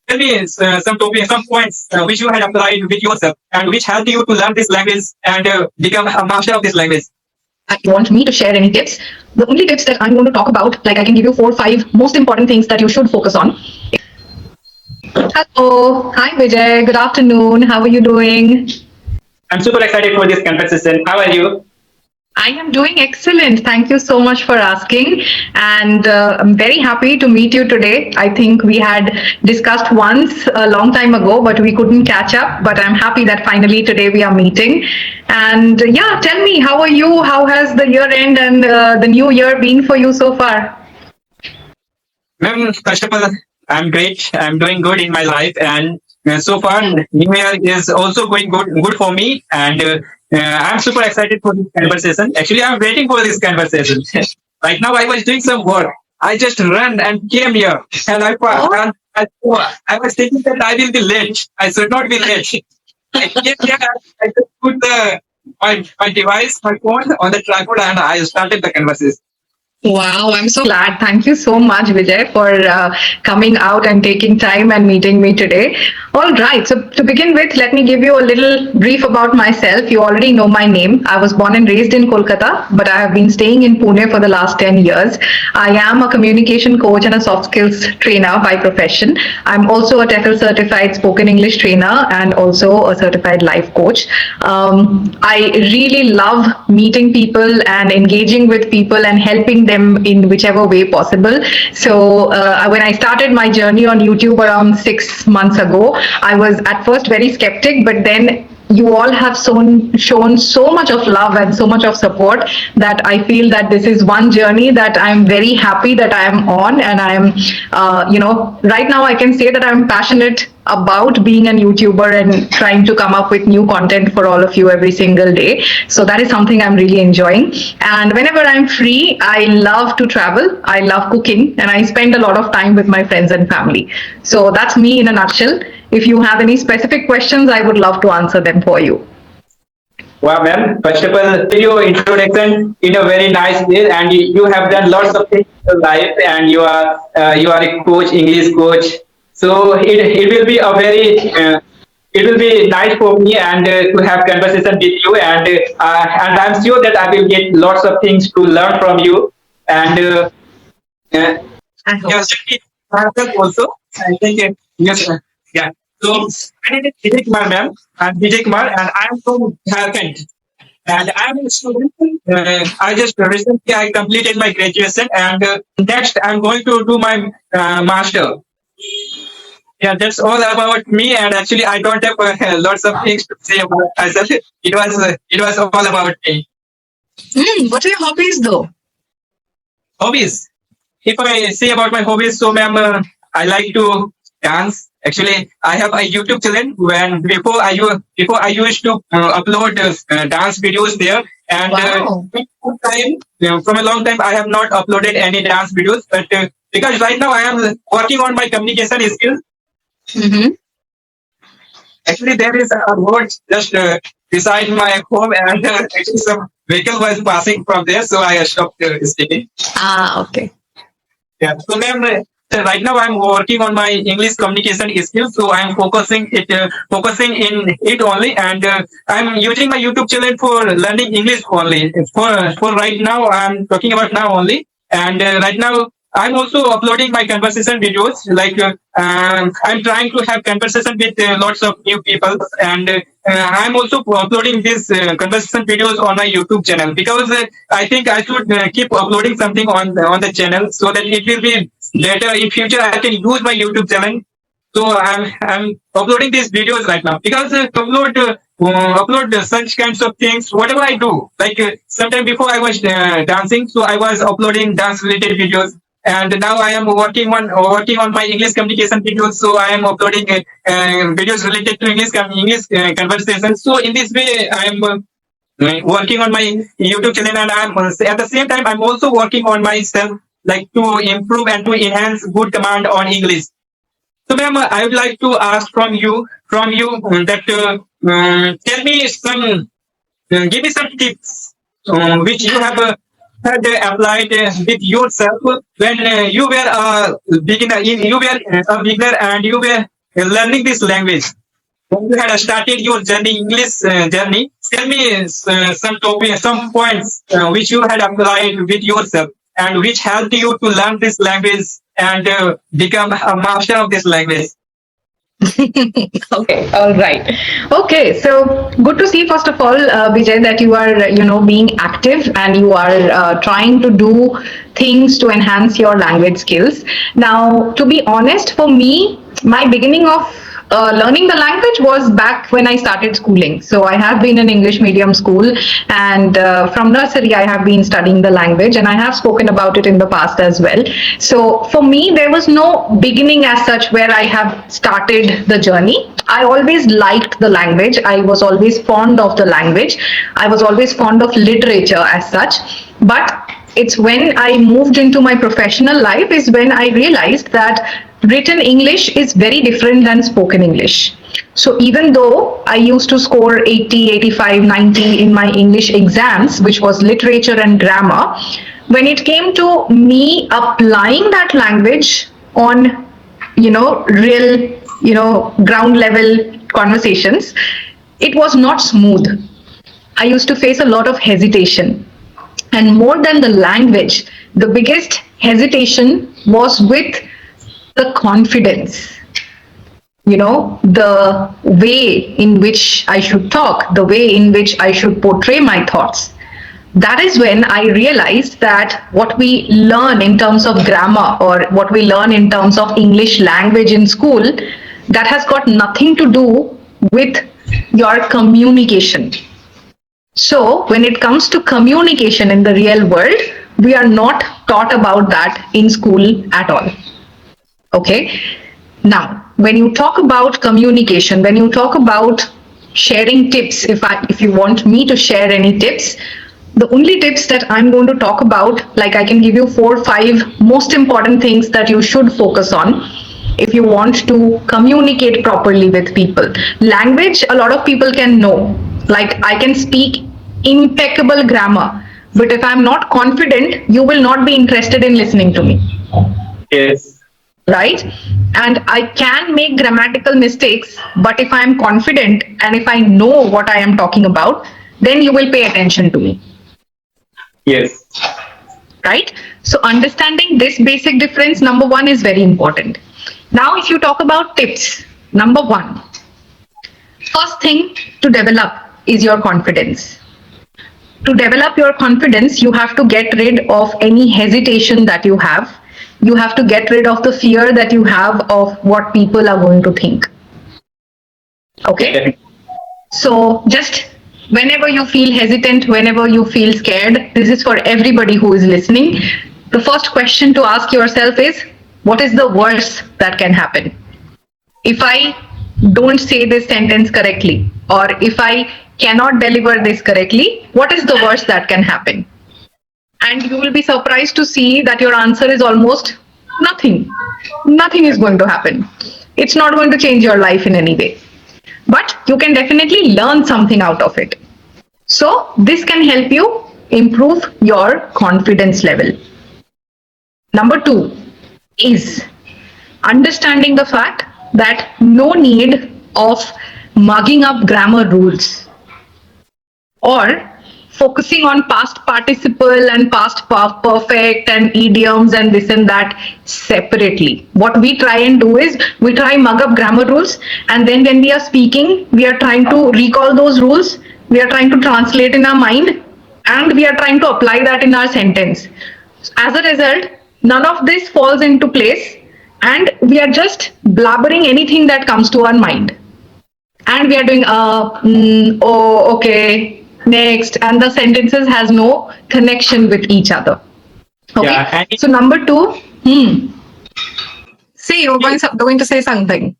tell me some topics, some points which you had applied with yourself and which helped you to learn this language and become a master of this language. If you want me to share any tips, the only tips that I'm going to talk about, like I can give you 4 or 5 most important things that you should focus on. Hello, hi Bijay. Good afternoon. How are you doing? I'm super excited for this conversation. How are you? I am doing excellent. Thank you so much for asking. And I'm very happy to meet you today. I think we had discussed once a long time ago, but we couldn't catch up. But I'm happy that finally today we are meeting. And yeah, tell me, how are you? How has the year end and the new year been for you so far? Ma'am, first of all, I'm great. I'm doing good in my life, and so far, New Year is also going good for me. And I'm super excited for this conversation. Actually, I'm waiting for this conversation. Right now, I was doing some work. I just ran and came here, and I was thinking that I will be late. I should not be late. I came here. I just put my device, my phone, on the tripod, and I started the conversation. Wow, I'm so glad. Thank you so much, Vijay, for coming out and taking time and meeting me today. All right, so to begin with, let me give you a little brief about myself. You already know my name. I was born and raised in Kolkata, but I have been staying in Pune for the last 10 years. I am a communication coach and a soft skills trainer by profession. I'm also a TEFL certified spoken English trainer and also a certified life coach. I really love meeting people and engaging with people and helping them in whichever way possible. So when I started my journey on YouTube around 6 months ago, I was at first very skeptic, but then you all have shown so much of love and so much of support that I feel that this is one journey that I'm very happy that I am on, and I'm, right now I can say that I'm passionate about being a YouTuber and trying to come up with new content for all of you every single day. So that is something I'm really enjoying. And whenever I'm free, I love to travel. I love cooking, and I spend a lot of time with my friends and family. So that's me in a nutshell. If you have any specific questions, I would love to answer them for you. Wow, ma'am. First of all, your introduction in a very nice way, and you have done lots of things in your life, and you are a coach, English coach. So it will be a very it will be nice for me and to have conversation with you, and I'm sure that I will get lots of things to learn from you, and uh, I hope. yes, also. I think yes, yeah. So my name is Bijay Kumar, ma'am. I'm Bijay Kumar, and I'm from Jharkhand. And I'm a student. I just recently I completed my graduation, and next I'm going to do my master. Yeah, that's all about me. And actually, I don't have lots of things to say about myself. It was all about me. What are your hobbies though? Hobbies. If I say about my hobbies, so ma'am, I like to dance. Actually, I have a YouTube channel when before I used to upload dance videos there, and Wow. from a long time I have not uploaded any dance videos, but because right now I am working on my communication skills. Mm-hmm. Actually, there is a road just beside my home, and actually some vehicle was passing from there, so I stopped speaking. Ah, okay. Yeah. So ma'am, right now I'm working on my English communication skills. So I'm focusing in it only, and I'm using my YouTube channel for learning English only. For right now, I'm talking about now only, and right now. I'm also uploading my conversation videos. Like I'm trying to have conversation with lots of new people, and I'm also uploading these conversation videos on my YouTube channel because I think I should keep uploading something on the channel so that it will be better in future. I can use my YouTube channel. So I'm uploading these videos right now because upload such kinds of things. Whatever I do, like sometime before I was dancing, so I was uploading dance related videos. And now I am working on my English communication videos. So I am uploading videos related to English conversation. So in this way, I am working on my YouTube channel, and I'm at the same time I'm also working on myself, like to improve and to enhance good command on English. So, ma'am, I would like to ask from you that tell me some, give me some tips which you have had applied with yourself when you were a beginner. You were a beginner, and learning this language? When you had started your journey, English journey, tell me some topic, some points which you had applied with yourself and which helped you to learn this language and become a master of this language. Okay, all right. Okay, so good to see first of all, Bijay, that you are being active and you are trying to do things to enhance your language skills. Now, to be honest, for me, my beginning of learning the language was back when I started schooling. So I have been in English medium school, and from nursery I have been studying the language, and I have spoken about it in the past as well. So for me, there was no beginning as such where I have started the journey. I always liked the language. I was always fond of the language. I was always fond of literature as such. But it's when I moved into my professional life is when I realized that written English is very different than spoken English. So even though I used to score 80, 85, 90 in my English exams, which was literature and grammar, when it came to me applying that language on, real, ground level conversations, it was not smooth. I used to face a lot of hesitation. And more than the language, the biggest hesitation was with the confidence, the way in which I should talk, the way in which I should portray my thoughts. That is when I realized that what we learn in terms of grammar or what we learn in terms of English language in school, that has got nothing to do with your communication. So when it comes to communication in the real world, we are not taught about that in school at all. Okay. Now, when you talk about communication, when you talk about sharing tips, if you want me to share any tips, the only tips that I'm going to talk about, like I can give you 4 or 5 most important things that you should focus on if you want to communicate properly with people. Language, a lot of people can know. Like I can speak impeccable grammar, but if I'm not confident, you will not be interested in listening to me. Yes. Right? And I can make grammatical mistakes, but if I am confident and if I know what I am talking about, then you will pay attention to me. Yes. Right? So understanding this basic difference, number 1, is very important. Now, if you talk about tips, number 1, first thing to develop is your confidence. To develop your confidence, you have to get rid of any hesitation that you have. You have to get rid of the fear that you have of what people are going to think. Okay? So just whenever you feel hesitant, whenever you feel scared, this is for everybody who is listening. The first question to ask yourself is, what is the worst that can happen? If I don't say this sentence correctly, or if I cannot deliver this correctly, what is the worst that can happen? And you will be surprised to see that your answer is almost nothing. Nothing is going to happen. It's not going to change your life in any way. But you can definitely learn something out of it. So this can help you improve your confidence level. Number 2 is understanding the fact that no need of mugging up grammar rules or focusing on past participle and past perfect and idioms and this and that separately. What we try and do is we try mug up grammar rules, and then when we are speaking, we are trying to recall those rules, we are trying to translate in our mind, and we are trying to apply that in our sentence. As a result, none of this falls into place, and we are just blabbering anything that comes to our mind. And we are doing, oh, okay, next, and the sentences has no connection with each other. Okay. Yeah, so number 2, see, you're going to say something.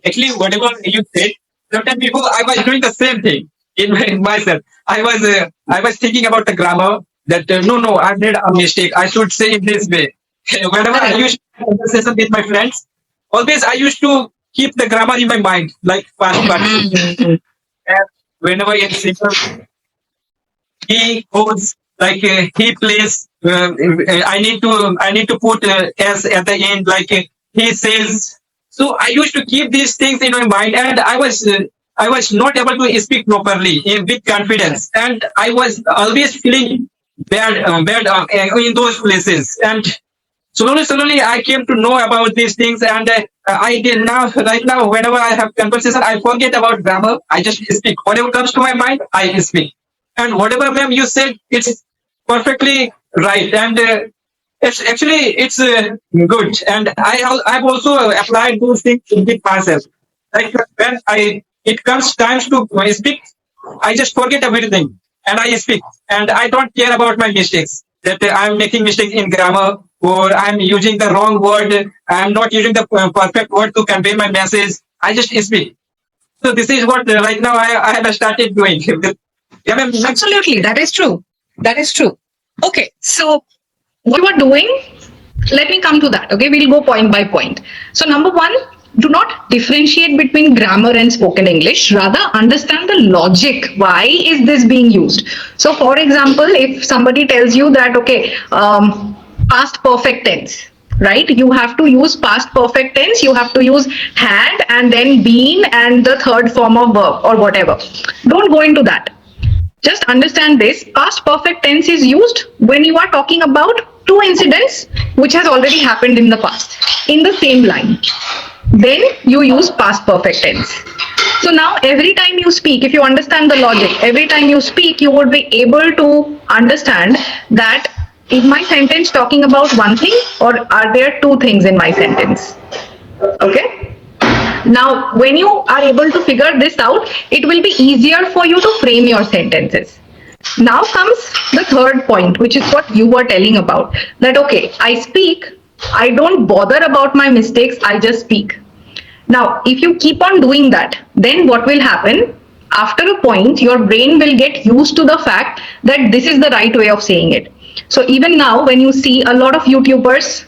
Actually, whatever you said, sometimes before I was doing the same thing in myself. I was thinking about the grammar that no, I made a mistake. I should say it this way. Whenever I used to have a conversation with my friends, always I used to keep the grammar in my mind, like past participle. And whenever it's simple, he holds, like he plays. I need to put s at the end, like he says. So I used to keep these things in my mind, and I was not able to speak properly with confidence, and I was always feeling bad in those places. And slowly, I came to know about these things, and I did now. Right now, whenever I have conversation, I forget about grammar. I just speak whatever comes to my mind. I speak, and whatever ma'am you said, it's perfectly right, and it's good. And I've also applied those things with myself. Like when I it comes times to speak, I just forget everything and I speak, and I don't care about my mistakes. That I'm making mistakes in grammar, or I'm using the wrong word. I'm not using the perfect word to convey my message. I just speak. So this is what right now I have started doing. Yeah, ma'am. Absolutely, that is true. That is true. Okay, so what you are doing, let me come to that. Okay, we'll go point by point. So, number one, do not differentiate between grammar and spoken English. Rather, understand the logic. Why is this being used? So, for example, if somebody tells you that, okay, past perfect tense, right? You have to use past perfect tense, you have to use had and then been and the third form of verb or whatever. Don't go into that. Just understand this. Past perfect tense is used when you are talking about two incidents which has already happened in the past in the same line. Then you use past perfect tense. So now every time you speak, if you understand the logic, every time you speak, you would be able to understand that is my sentence talking about one thing or are there two things in my sentence? Okay. Now, when you are able to figure this out, it will be easier for you to frame your sentences. Now comes the third point, which is what you were telling about. That, okay, I speak, I don't bother about my mistakes, I just speak. Now, if you keep on doing that, then what will happen? After a point, your brain will get used to the fact that this is the right way of saying it. So even now, when you see a lot of YouTubers,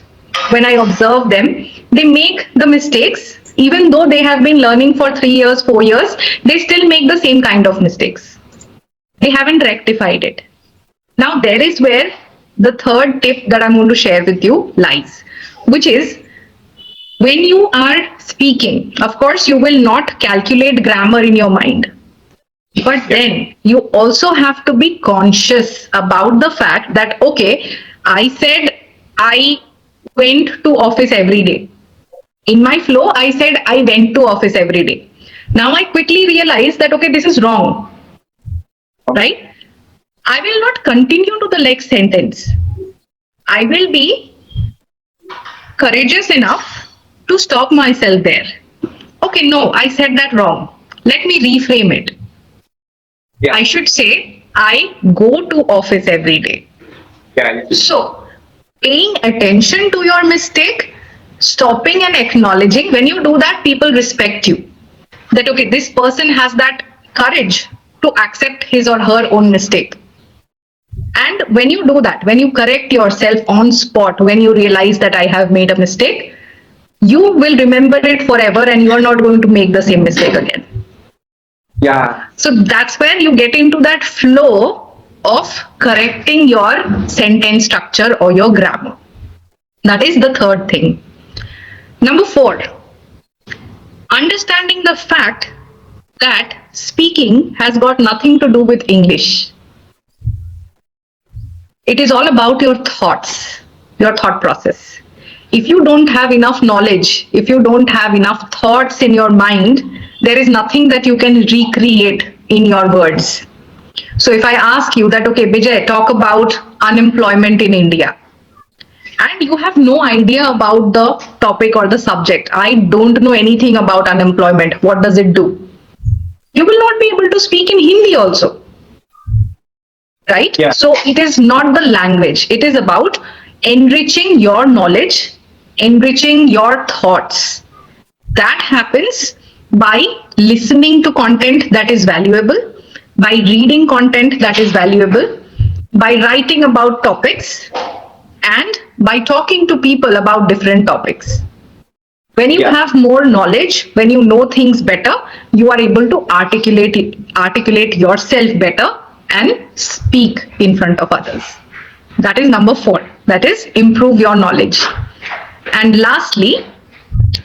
when I observe them, they make the mistakes. Even though they have been learning for 3 years, 4 years, they still make the same kind of mistakes. They haven't rectified it. Now, there is where the third tip that I'm going to share with you lies, which is when you are speaking, of course, you will not calculate grammar in your mind. But then you also have to be conscious about the fact that, okay, I said I went to office every day. In my flow, I said I went to office every day. Now I quickly realized that, okay, this is wrong, right? I will not continue to the next sentence. I will be courageous enough to stop myself there. Okay, no, I said that wrong. Let me reframe it. Yeah. I should say, I go to office every day. Yeah. So, paying attention to your mistake, stopping and acknowledging, when you do that, people respect you. That, okay, this person has that courage to accept his or her own mistake. And when you do that, when you correct yourself on spot, when you realize that I have made a mistake, you will remember it forever and you are not going to make the same mistake again. Yeah. So that's where you get into that flow of correcting your sentence structure or your grammar. That is the third thing. Number 4, understanding the fact that speaking has got nothing to do with English. It is all about your thoughts, your thought process. If you don't have enough knowledge, if you don't have enough thoughts in your mind, there is nothing that you can recreate in your words. So if I ask you that, okay, Bijay, talk about unemployment in India, and you have no idea about the topic or the subject, I don't know anything about unemployment, what does it do? You will not be able to speak in Hindi also. Right? Yeah. So it is not the language. It is about enriching your knowledge, enriching your thoughts. That happens by listening to content that is valuable, by reading content that is valuable, by writing about topics, and by talking to people about different topics. When you have more knowledge, when you know things better, you are able to articulate yourself better and speak in front of others. That is number 4. That is improve your knowledge. And lastly,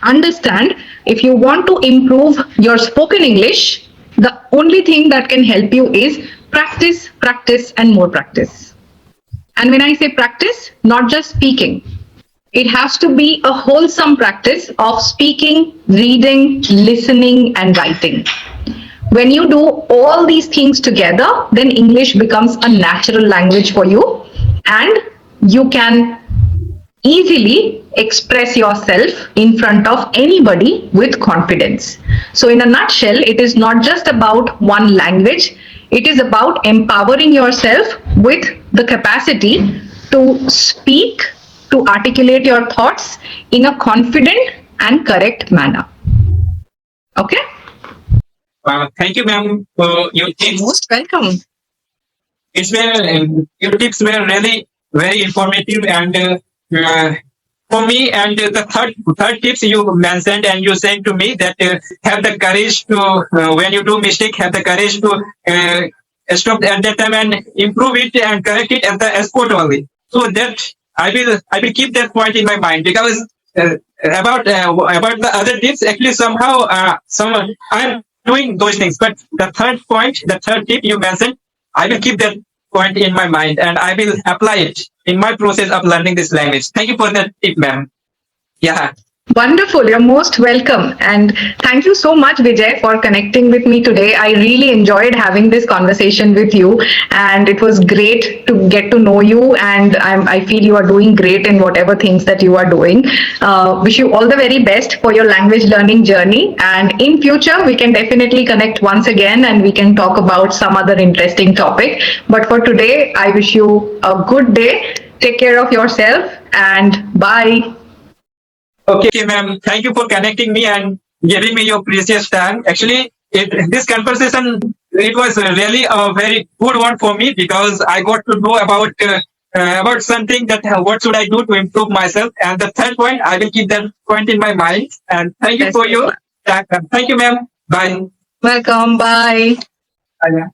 understand, if you want to improve your spoken English, the only thing that can help you is practice, practice, and more practice. And when I say practice, not just speaking, it has to be a wholesome practice of speaking, reading, listening, and writing. When you do all these things together, then English becomes a natural language for you, and you can easily express yourself in front of anybody with confidence. So, in a nutshell, it is not just about one language, it is about empowering yourself with the capacity to speak, to articulate your thoughts in a confident and correct manner. Okay? Thank you, ma'am, for your tips. Most welcome. Your tips were really very informative and for me. And the third tips you mentioned and you said to me that have the courage to when you do mistake, have the courage to stop at that time and improve it and correct it at the spot only. So that I will keep that point in my mind because about the other tips actually somehow I'm doing those things. But the third point, the third tip you mentioned, I will keep that point in my mind and I will apply it in my process of learning this language. Thank you for that tip, ma'am. Yeah. Wonderful. You're most welcome. And thank you so much, Bijay, for connecting with me today. I really enjoyed having this conversation with you. And it was great to get to know you. And I feel you are doing great in whatever things that you are doing. Wish you all the very best for your language learning journey. And in future, we can definitely connect once again and we can talk about some other interesting topic. But for today, I wish you a good day. Take care of yourself and bye. Okay, ma'am. Thank you for connecting me and giving me your precious time. Actually, this conversation it was really a very good one for me because I got to know about something that what should I do to improve myself. And the third point, I will keep that point in my mind. And thank you for your time. Thank you, ma'am. Bye. Welcome. Bye. Bye.